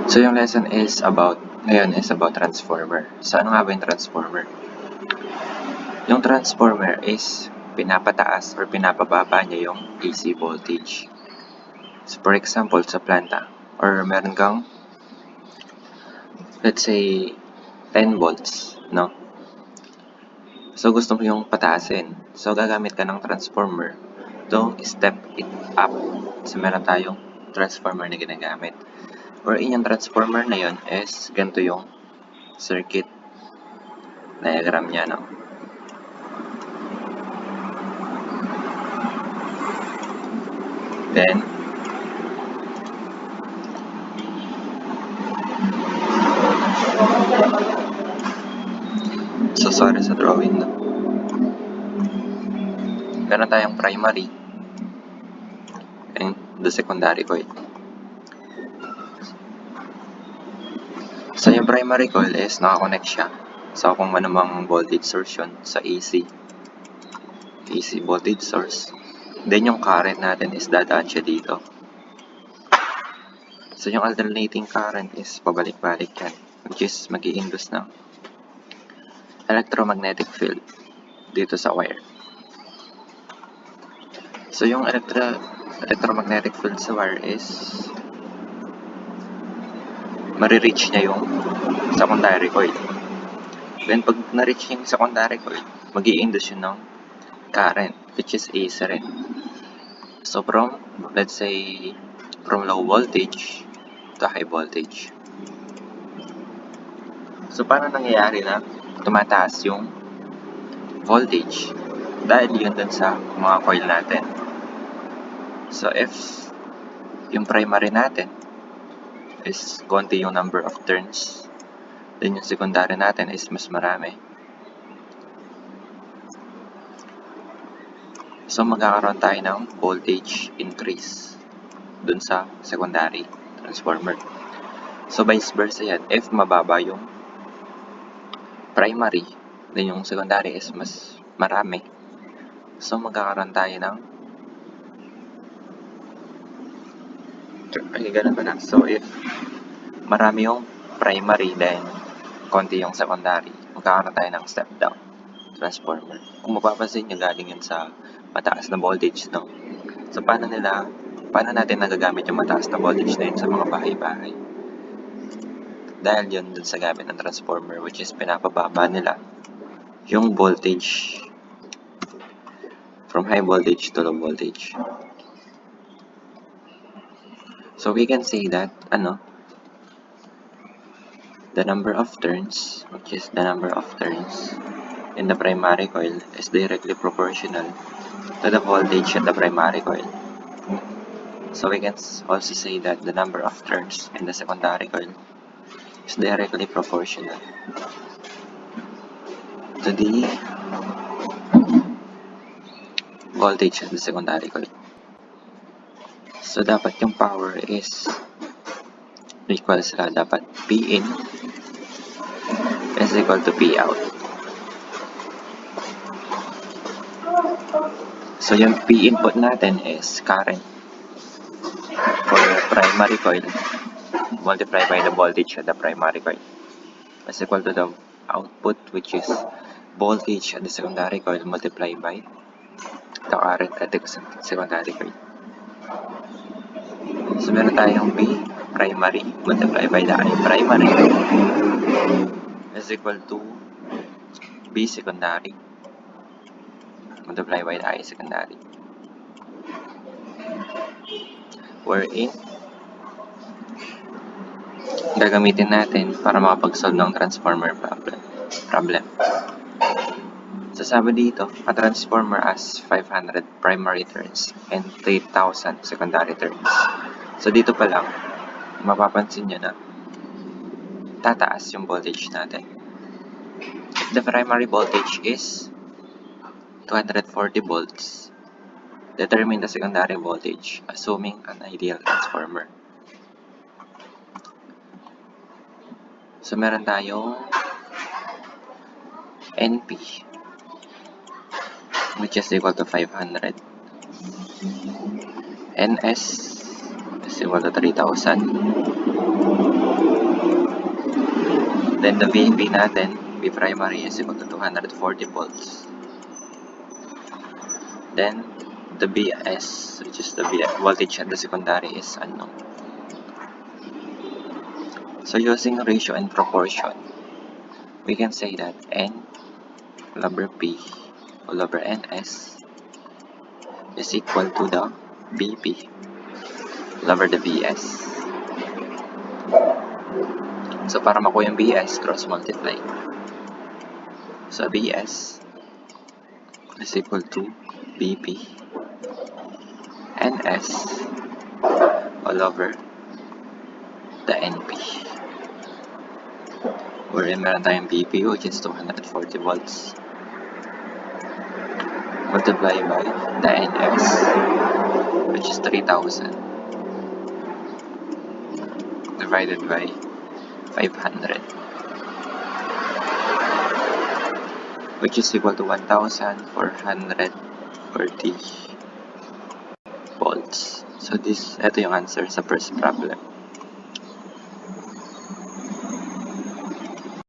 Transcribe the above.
So yung lesson ngayon is about transformer. So ano nga ba yung transformer? Yung transformer is pinapataas or pinapababa niya yung AC voltage. So for example, sa planta, or meron kang, let's say, 10 volts, no? So gusto mo yung pataasin. So gagamit ka ng transformer to step it up. So meron tayong transformer na ginagamit. Or yung transformer na yun is ganito yung circuit diagram niya, no? Then, so sorry sa drawing, no? Meron tayong primary and the secondary coil. So yung primary coil is nakakonect siya sa kung anumang voltage source yun sa AC voltage source. Then yung current natin is dadaan siya dito. So yung alternating current is pabalik-balik yan, which is mag-i-induce ng electromagnetic field dito sa wire. So yung electromagnetic field sa wire is marireach niya yung secondary coil. Then pag na-reach yung secondary coil, mag-i-induce yun ng current, which is AC rin. So from, let's say, from low voltage to high voltage. So paano nangyayari na tumataas yung voltage? Dahil yun dun sa mga coil natin. So if yung primary natin is konti yung number of turns, then yung secondary natin is mas marami. So magkakaroon tayo ng voltage increase dun sa secondary transformer. So vice versa yan, if mababa yung primary, then yung secondary is mas marami. So magkakaroon tayo ng ganun ba na? So if marami yung primary, then konti yung secondary, magkakaroon tayo ng step down transformer. Kung mapapansin nyo, galing yun sa mataas na voltage, no? So paano natin nagagamit yung mataas na voltage na yun sa mga bahay-bahay? Dahil yun dun sa gamit ng transformer, which is pinapababa nila yung voltage from high voltage to low voltage. So we can say that the number of turns, which is the number of turns in the primary coil, is directly proportional to the voltage in the primary coil. So we can also say that the number of turns in the secondary coil is directly proportional to the voltage in the secondary coil. So dapat yung power is equal sila. Dapat P in is equal to P out. So yung P input natin is current for primary coil multiplied by the voltage at the primary coil is equal to the output, which is voltage at the secondary coil multiplied by the current at the secondary coil. So meron tayong P primary multiplied by the I primary is equal to B secondary multiplied by the I secondary, wherein gagamitin natin para makapag-solve ng transformer problem. So sabi dito, a transformer has 500 primary turns and 3,000 secondary turns. So dito pa lang, mapapansin nyo na tataas yung voltage natin. If the primary voltage is 240 volts, determine the secondary voltage assuming an ideal transformer. So meron tayong NP, which is equal to 500. NS is is equal to 3,000. Then the VB natin, V primary is equal to 240 volts. Then the BS, which is the voltage at the secondary, is unknown. So using ratio and proportion, we can say that N over P all over NS is equal to the BP all over the BS. So para makuha yung BS, cross multiply. So BS is equal to BP NS all over the NP. Wherein meron tayong BP, which is 240 volts, multiply by the NS, which is 3,000, divided by 500, which is equal to 1,440 volts. So ito yung answer sa first problem.